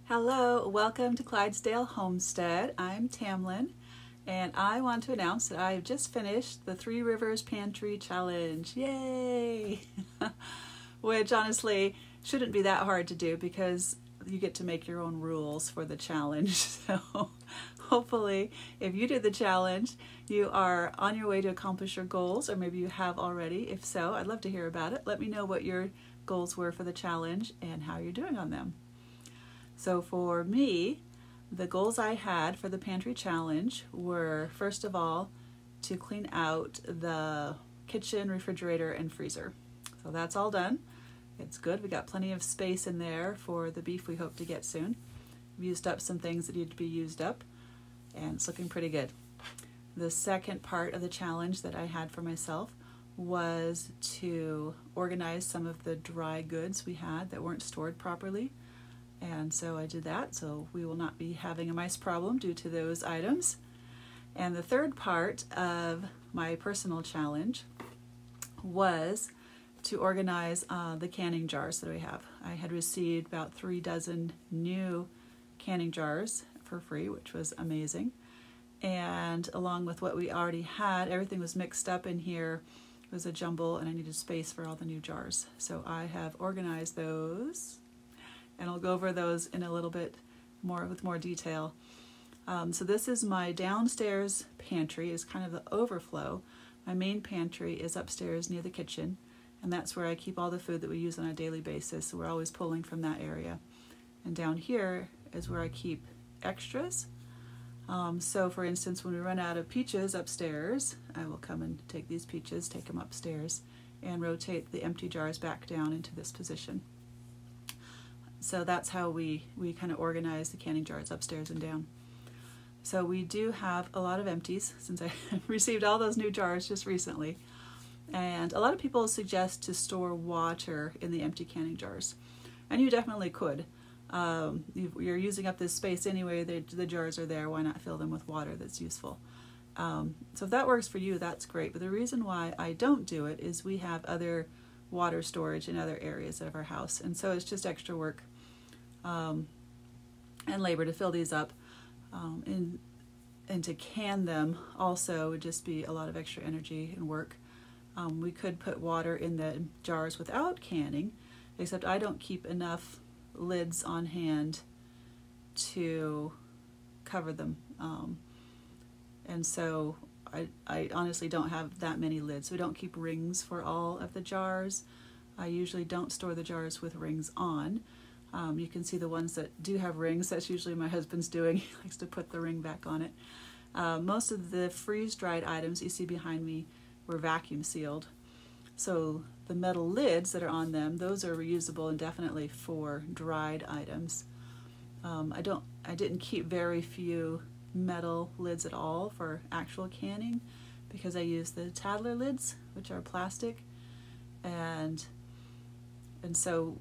Hello, welcome to Clydesdale Homestead. I'm Tamlin, and I want to announce that I've just finished the Three Rivers Pantry Challenge. Yay! Which honestly shouldn't be that hard to do because you get to make your own rules for the challenge. So hopefully, if you did the challenge, you are on your way to accomplish your goals, or maybe you have already. If so, I'd love to hear about it. Let me know what your goals were for the challenge and how you're doing on them. So for me, the goals I had for the Pantry Challenge were, first of all, to clean out the kitchen, refrigerator, and freezer. So that's all done. It's good. We got plenty of space in there for the beef we hope to get soon. We've used up some things that need to be used up, and it's looking pretty good. The second part of the challenge that I had for myself was to organize some of the dry goods we had that weren't stored properly. And so I did that, so we will not be having a mice problem due to those items. And the third part of my personal challenge was to organize the canning jars that we have. I had received about 3 dozen new canning jars for free, which was amazing. And along with what we already had, everything was mixed up in here. It was a jumble, and I needed space for all the new jars. So I have organized those, and I'll go over those in a little bit more with more detail. So this is my downstairs pantry, is kind of the overflow. My main pantry is upstairs near the kitchen, and that's where I keep all the food that we use on a daily basis. So we're always pulling from that area. And down here is where I keep extras. So for instance, when we run out of peaches upstairs, I will come and take these peaches, take them upstairs, and rotate the empty jars back down into this position. So that's how we kind of organize the canning jars upstairs and down. So we do have a lot of empties since I received all those new jars just recently. And a lot of people suggest to store water in the empty canning jars. And you definitely could. You're using up this space anyway, the jars are there, why not fill them with water that's useful? So if that works for you, that's great. But the reason why I don't do it is we have other water storage in other areas of our house, and so it's just extra work and labor to fill these up, and to can them also would just be a lot of extra energy and work. We could put water in the jars without canning, except I don't keep enough lids on hand to cover them, and so I honestly don't have that many lids. We don't keep rings for all of the jars. I usually don't store the jars with rings on. You can see the ones that do have rings. That's usually my husband's doing. He likes to put the ring back on it. Most of the freeze-dried items you see behind me were vacuum sealed. So the metal lids that are on them, those are reusable indefinitely for dried items. I didn't keep very few metal lids at all for actual canning because I use the Tadler lids, which are plastic, and so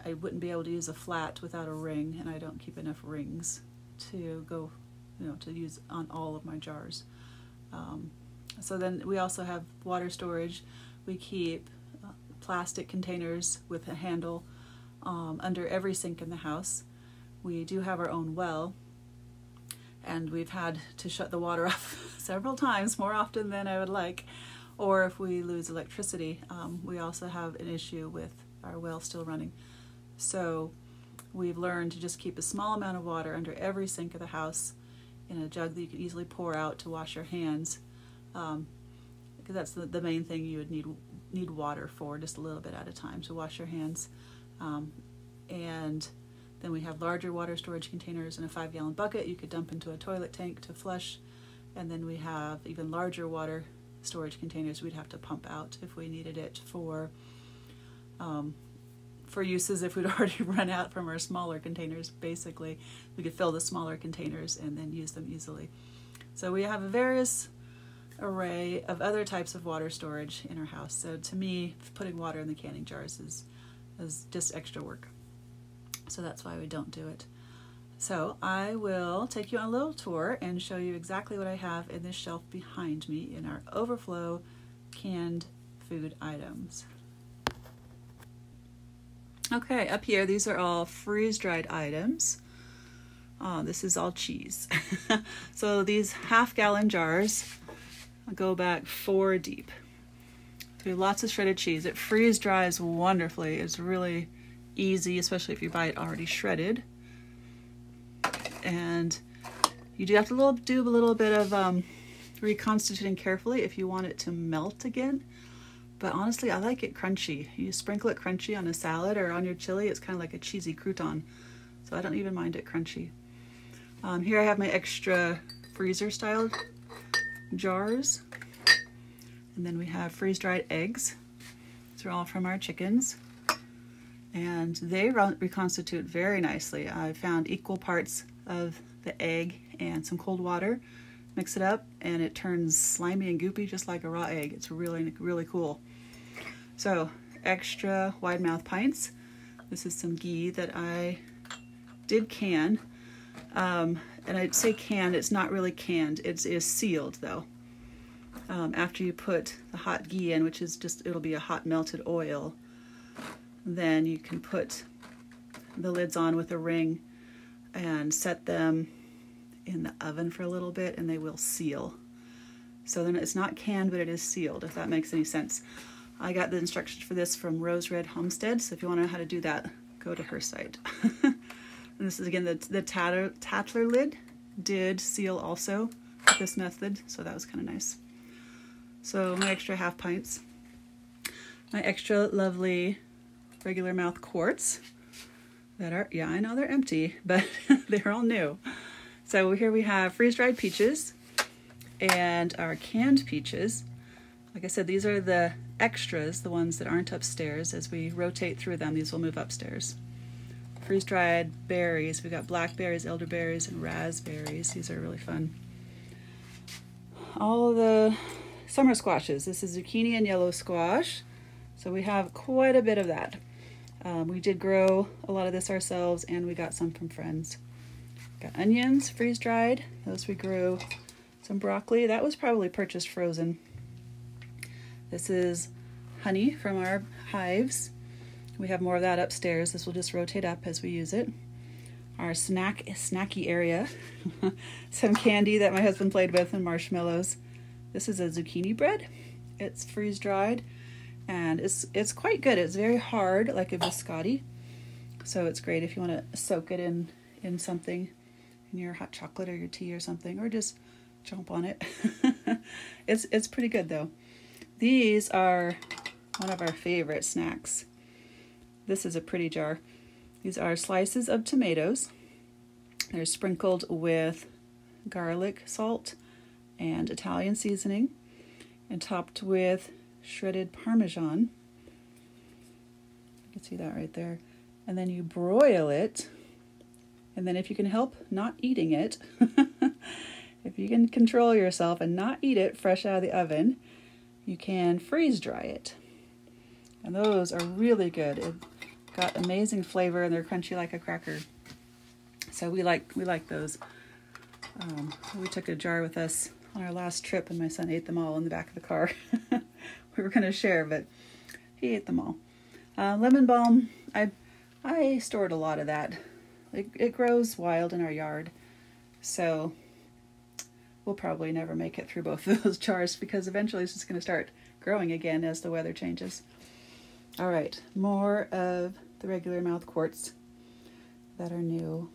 I wouldn't be able to use a flat without a ring, and I don't keep enough rings to go, to use on all of my jars. So then we also have water storage. We keep plastic containers with a handle under every sink in the house. We do have our own well, and we've had to shut the water off several times, more often than I would like. Or if we lose electricity, we also have an issue with our well still running. So we've learned to just keep a small amount of water under every sink of the house in a jug that you can easily pour out to wash your hands, because that's the main thing you would need water for, just a little bit at a time to wash your hands. And then we have larger water storage containers in a 5-gallon bucket you could dump into a toilet tank to flush. And then we have even larger water storage containers we'd have to pump out if we needed it for uses if we'd already run out from our smaller containers. Basically, we could fill the smaller containers and then use them easily. So we have a various array of other types of water storage in our house. So to me, putting water in the canning jars is just extra work. So that's why we don't do it. So I will take you on a little tour and show you exactly what I have in this shelf behind me in our overflow canned food items. Okay, up here, these are all freeze-dried items. This is all cheese. So these half-gallon jars go back 4 deep. So lots of shredded cheese. It freeze dries wonderfully. It's really easy, especially if you buy it already shredded. And you do have to do a little bit of reconstituting carefully if you want it to melt again. But honestly, I like it crunchy. You sprinkle it crunchy on a salad or on your chili. It's kind of like a cheesy crouton. So I don't even mind it crunchy. Here I have my extra freezer-styled jars. And then we have freeze-dried eggs. These are all from our chickens. And they reconstitute very nicely. I found equal parts of the egg and some cold water. Mix it up and it turns slimy and goopy just like a raw egg. It's really, really cool. So, extra wide mouth pints. This is some ghee that I did can. And I'd say canned, it's not really canned. It is sealed though. After you put the hot ghee in, which is just, it'll be a hot melted oil, then you can put the lids on with a ring and set them in the oven for a little bit and they will seal. So then it's not canned, but it is sealed, if that makes any sense. I got the instructions for this from Rose Red Homestead, so if you want to know how to do that, go to her site. And this is again the Tatler lid did seal also with this method, so that was kind of nice. So my extra half pints, my extra lovely regular mouth quarts that are, yeah, I know they're empty, but they're all new. So here we have freeze-dried peaches and our canned peaches. Like I said, these are the extras, the ones that aren't upstairs. As we rotate through them, these will move upstairs. Freeze-dried berries. We've got blackberries, elderberries, and raspberries. These are really fun. All the summer squashes. This is zucchini and yellow squash. So we have quite a bit of that. We did grow a lot of this ourselves, and we got some from friends. Got onions, freeze-dried. Those we grew. Some broccoli. That was probably purchased frozen. This is honey from our hives. We have more of that upstairs. This will just rotate up as we use it. Our snacky area. Some candy that my husband played with and marshmallows. This is a zucchini bread. It's freeze-dried and it's quite good. It's very hard, like a biscotti. So it's great if you want to soak it in something, in your hot chocolate or your tea or something, or just chomp on it. It's pretty good though. These are one of our favorite snacks. This is a pretty jar. These are slices of tomatoes. They're sprinkled with garlic salt and Italian seasoning and topped with shredded Parmesan. You can see that right there. And then you broil it. And then if you can help not eating it, if you can control yourself and not eat it fresh out of the oven, you can freeze dry it. And those are really good. It got amazing flavor and they're crunchy like a cracker. So we like those. We took a jar with us on our last trip and my son ate them all in the back of the car. We were going to share, but he ate them all. Lemon balm, I stored a lot of that. It grows wild in our yard. So we'll probably never make it through both of those jars because eventually it's just going to start growing again as the weather changes. All right, more of the regular mouth quarts that are new.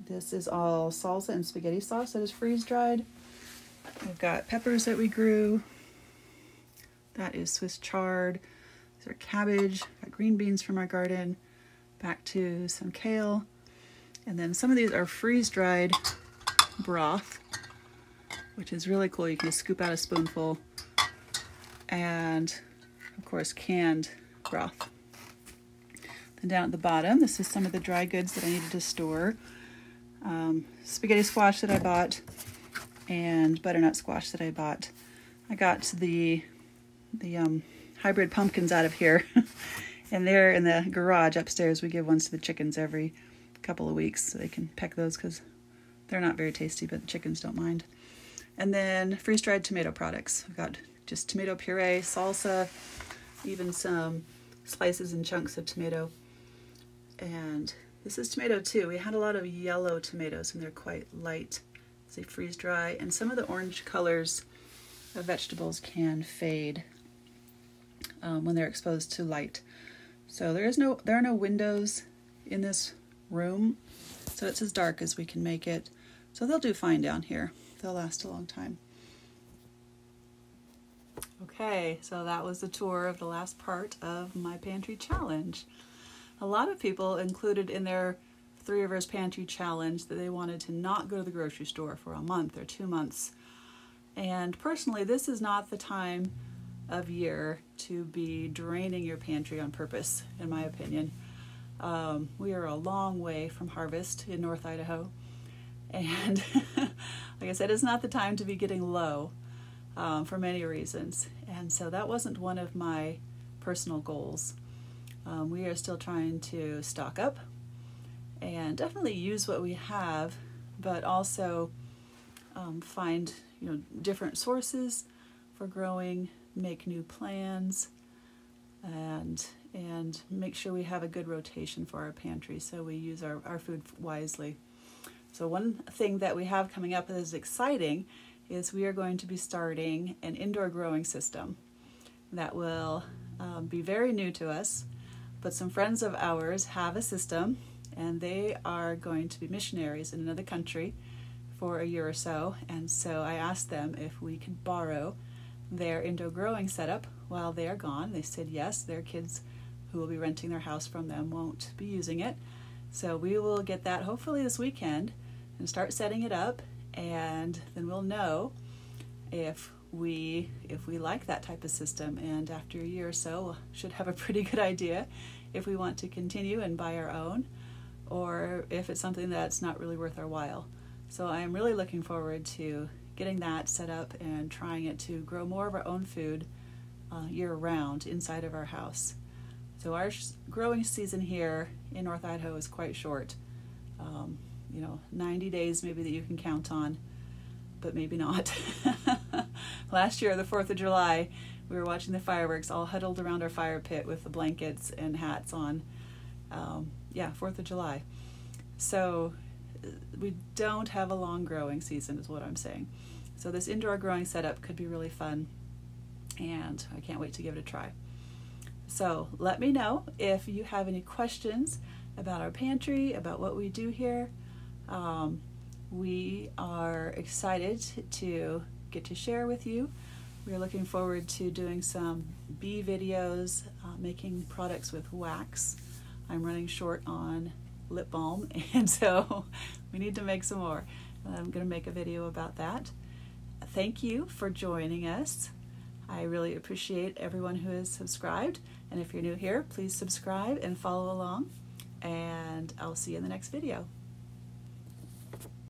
This is all salsa and spaghetti sauce that is freeze-dried. We've got peppers that we grew. That is Swiss chard. These are cabbage. Got green beans from our garden. Back to some kale. And then some of these are freeze-dried broth, which is really cool. You can just scoop out a spoonful. And, of course, canned broth. Then down at the bottom, this is some of the dry goods that I needed to store. Spaghetti squash that I bought and butternut squash that I bought. I got the hybrid pumpkins out of here and they're in the garage upstairs. We give ones to the chickens every couple of weeks so they can peck those because they're not very tasty, but the chickens don't mind. And then freeze-dried tomato products. I've got just tomato puree, salsa, even some slices and chunks of tomato. And This is tomato too. We had a lot of yellow tomatoes and they're quite light. They freeze dry, and some of the orange colors of vegetables can fade when they're exposed to light. So there are no windows in this room, so it's as dark as we can make it. So they'll do fine down here. They'll last a long time. Okay, so that was the tour of the last part of my pantry challenge. A lot of people included in their Three Rivers Pantry Challenge that they wanted to not go to the grocery store for a month or 2 months. And personally, this is not the time of year to be draining your pantry on purpose, in my opinion. We are a long way from harvest in North Idaho. And like I said, it's not the time to be getting low for many reasons. And so that wasn't one of my personal goals. We are still trying to stock up and definitely use what we have, but also find different sources for growing, make new plans, and make sure we have a good rotation for our pantry so we use our food wisely. So one thing that we have coming up that is exciting is we are going to be starting an indoor growing system that will be very new to us, but some friends of ours have a system and they are going to be missionaries in another country for a year or so, and so I asked them if we could borrow their indoor growing setup while they are gone. They said yes. Their kids who will be renting their house from them won't be using it, so we will get that hopefully this weekend and start setting it up, and then we'll know if we like that type of system, and after a year or so we'll should have a pretty good idea if we want to continue and buy our own, or if it's something that's not really worth our while. So I'm really looking forward to getting that set up and trying it to grow more of our own food year-round inside of our house. So our growing season here in North Idaho is quite short. 90 days maybe that you can count on, but maybe not. Last year, the 4th of July, we were watching the fireworks all huddled around our fire pit with the blankets and hats on. 4th of July. So we don't have a long growing season is what I'm saying. So this indoor growing setup could be really fun, and I can't wait to give it a try. So let me know if you have any questions about our pantry, about what we do here. We are excited to get to share with you. We're looking forward to doing some bee videos, making products with wax. I'm running short on lip balm, and so we need to make some more. I'm going to make a video about that. Thank you for joining us. I really appreciate everyone who has subscribed, and if you're new here, please subscribe and follow along, and I'll see you in the next video.